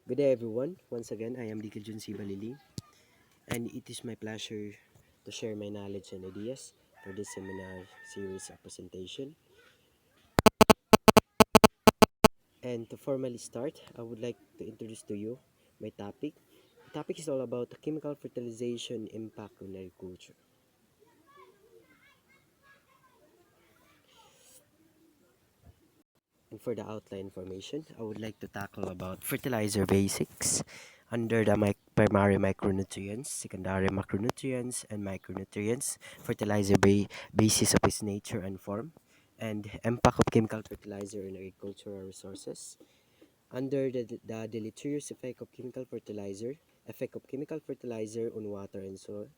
Good day, everyone. Once again, I am Dikil Junsi Balili, and it is my pleasure to share my knowledge and ideas for this seminar series of presentation. And to formally start, I would like to introduce to you my topic. The topic is all about chemical fertilization impact on agriculture. And for the outline information, I would like to tackle about fertilizer basics under the primary micronutrients, secondary macronutrients, and micronutrients, basis of its nature and form, and impact of chemical fertilizer in agricultural resources. Under the deleterious effect of chemical fertilizer on water and soil.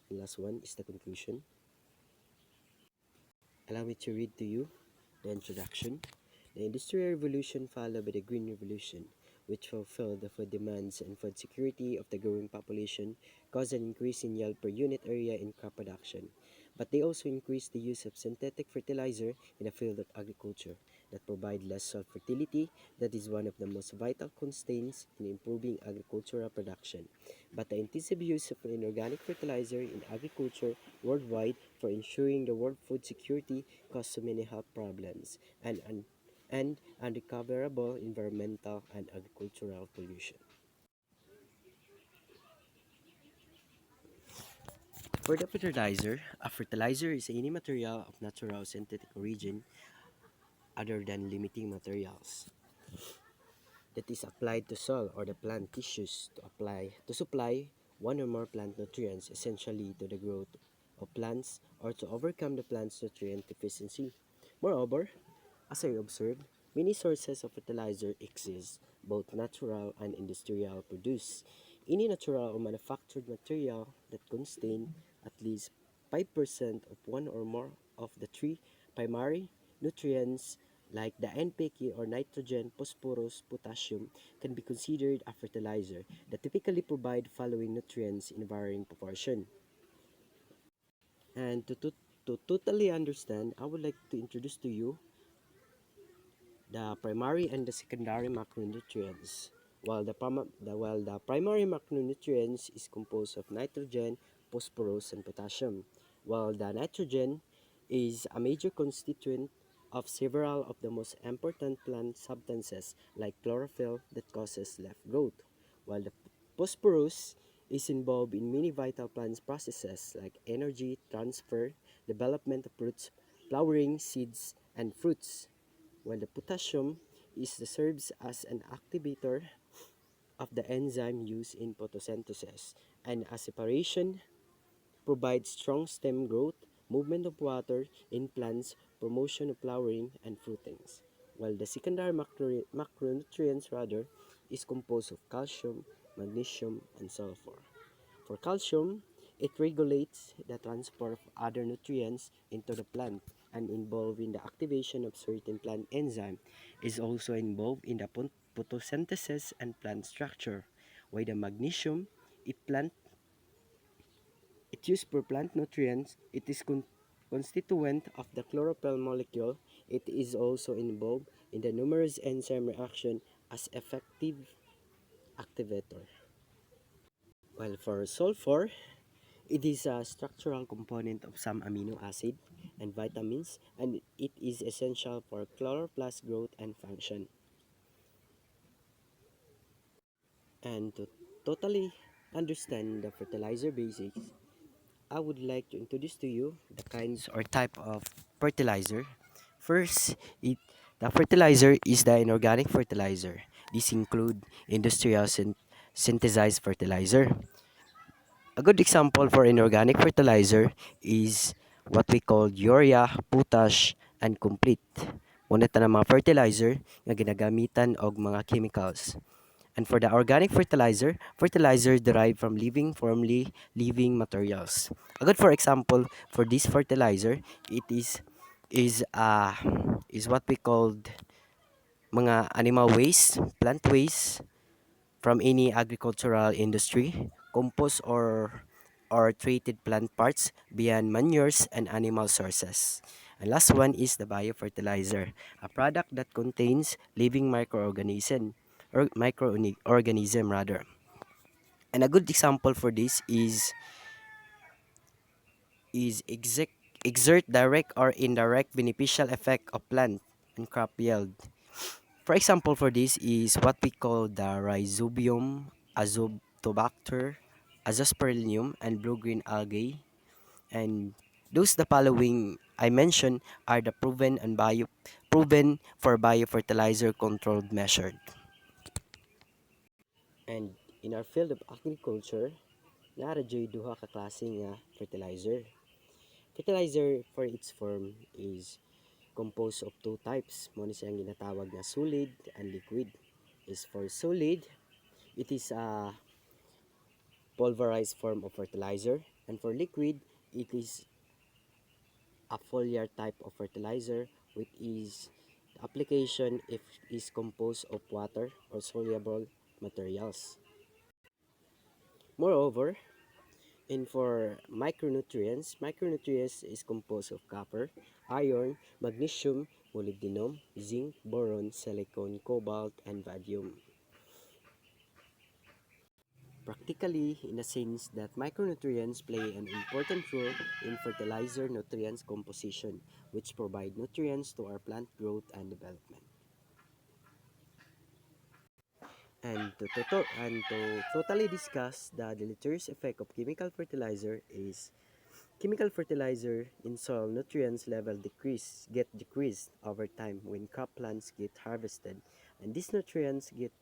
And last one is the conclusion. Allow me to read to you the introduction. The Industrial Revolution followed by the Green Revolution, which fulfilled the food demands and food security of the growing population, caused an increase in yield per unit area in crop production. But they also increased the use of synthetic fertilizer in the field of agriculture that provide less soil fertility. That is one of the most vital constraints in improving agricultural production. But the intensive use of inorganic fertilizer in agriculture worldwide for ensuring the world food security caused so many health problems and unrecoverable environmental and agricultural pollution. For the fertilizer, a fertilizer is any material of natural synthetic origin other than limiting materials that is applied to soil or the plant tissues to supply one or more plant nutrients essentially to the growth of plants or to overcome the plant's nutrient deficiency. Moreover, as I observed, many sources of fertilizer exist, both natural and industrial produced. Any natural or manufactured material that contain at least 5% of one or more of the three primary nutrients like the NPK or nitrogen, phosphorus, potassium can be considered a fertilizer that typically provide following nutrients in varying proportion. And to totally understand, I would like to introduce to you the primary and the secondary macronutrients. While the primary macronutrients is composed of nitrogen, phosphorus, and potassium, while the nitrogen is a major constituent of several of the most important plant substances like chlorophyll that causes leaf growth, while the phosphorus is involved in many vital plant processes like energy transfer, development of roots, flowering, seeds, and fruits, while the potassium serves as an activator of the enzyme used in photosynthesis, and as separation provides strong stem growth, movement of water in plants, promotion of flowering and fruitings, while the secondary macronutrients rather is composed of calcium, magnesium, and sulfur. For calcium, it regulates the transport of other nutrients into the plant and involved in the activation of certain plant enzyme, is also involved in the photosynthesis and plant structure. While the magnesium, it plant it used for plant nutrients, it is constituent of the chlorophyll molecule. It is also involved in the numerous enzyme reaction as effective activator. While for sulfur, it is a structural component of some amino acid and vitamins, and it is essential for chloroplast growth and function. And to totally understand the fertilizer basics, I would like to introduce to you the kinds or type of fertilizer. First, the fertilizer is the inorganic fertilizer. These include industrial synthesized fertilizer. A good example for inorganic fertilizer is what we call urea, potash, and complete. Muna ta ng mga fertilizer nga ginagamitan og mga chemicals. And for the organic fertilizer, fertilizer derived from living materials. A good for example for this fertilizer, it is uh is what we called mga animal waste, plant waste from any agricultural industry, compost or treated plant parts beyond manures and animal sources. And last one is the biofertilizer, a product that contains living microorganisms microorganism rather. And a good example for this is exert direct or indirect beneficial effect of plant and crop yield. For example for this is what we call the Rhizobium, Azotobacter, Azospirillum, and blue-green algae. And those the following I mentioned are the proven for biofertilizer controlled measured. And in our field of agriculture, nara joy duha ka klase nga fertilizer. Fertilizer for its form is composed of two types. Mo ni siyang ginatawag na solid and liquid. Is for solid, it is a pulverized form of fertilizer, and for liquid, it is a foliar type of fertilizer, which is the application if is composed of water or soluble materials. Moreover, and for micronutrients is composed of copper, iron, magnesium, molybdenum, zinc, boron, silicon, cobalt, and vanadium. Practically, in a sense that micronutrients play an important role in fertilizer nutrients composition, which provide nutrients to our plant growth and development. And to totally discuss the deleterious effect of chemical fertilizer is chemical fertilizer in soil nutrients level get decreased over time when crop plants get harvested, and these nutrients get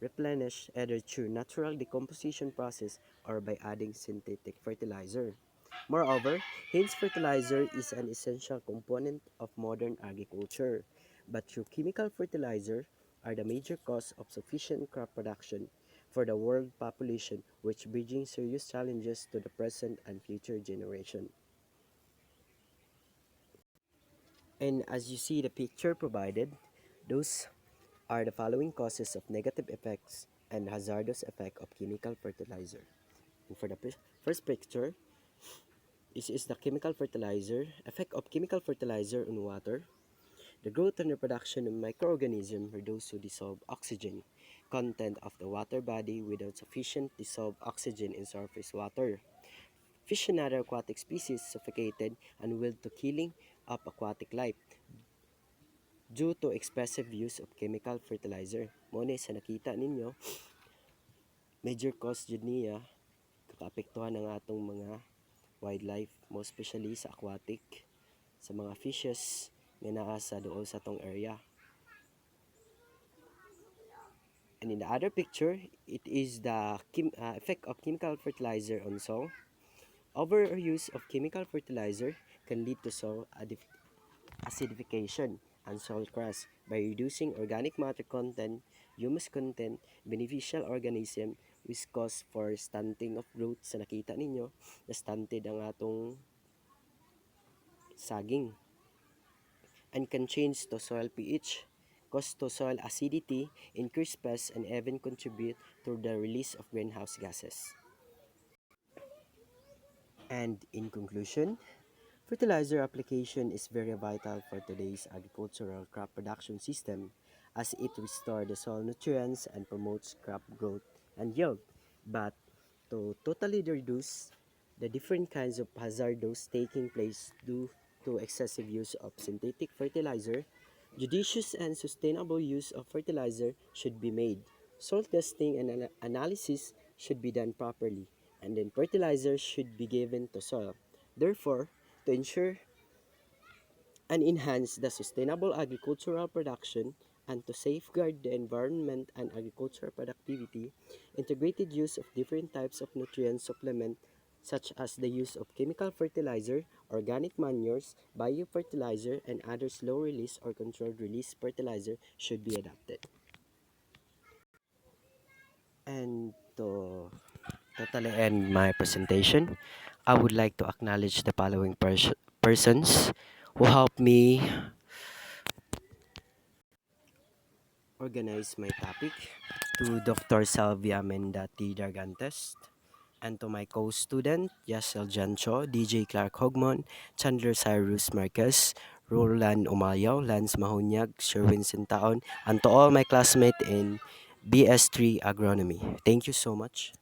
replenished either through natural decomposition process or by adding synthetic fertilizer. Moreover, hence fertilizer is an essential component of modern agriculture, but through chemical fertilizer are the major cause of sufficient crop production for the world population, which bringing serious challenges to the present and future generation. And as you see the picture provided, those are the following causes of negative effects and hazardous effect of chemical fertilizer. And for the first picture, this is the chemical fertilizer effect of chemical fertilizer on water. The growth and reproduction of microorganisms reduce to dissolve oxygen content of the water body without sufficient dissolved oxygen in surface water. Fish and other aquatic species suffocated and will to killing of aquatic life due to excessive use of chemical fertilizer. Muna sa nakita ninyo, major cause jud niya kakaapektuhan ang atong mga wildlife, most especially sa aquatic, sa mga fishes nga naa sa duol sa tong area. And in the other picture, it is the effect of chemical fertilizer on soil. Overuse of chemical fertilizer can lead to soil acidification and soil crush by reducing organic matter content, humus content, beneficial organism, which cause for stunting of growth. Sa nakita ninyo, na stunted ang atong saging, and can change to soil pH, cause to soil acidity, increase pests, and even contribute to the release of greenhouse gases. And in conclusion, fertilizer application is very vital for today's agricultural crop production system as it restores the soil nutrients and promotes crop growth and yield. But to totally reduce the different kinds of hazards taking place due to excessive use of synthetic fertilizer, judicious and sustainable use of fertilizer should be made. Soil testing and analysis should be done properly, and then fertilizer should be given to soil. Therefore, to ensure and enhance the sustainable agricultural production and to safeguard the environment and agricultural productivity, integrated use of different types of nutrient supplement such as the use of chemical fertilizer, organic manures, biofertilizer, and other slow release or controlled release fertilizer should be adopted. And to totally end my presentation, I would like to acknowledge the following persons who helped me organize my topic: to Dr. Salvia Mendati Dargantes, and to my co-student Yasel Jancho, DJ Clark Hogmon, Chandler Cyrus Marquez, Roland Umayaw, Lance Mahunyag, Sherwin Sintaon, and to all my classmates in BS3 Agronomy. Thank you so much.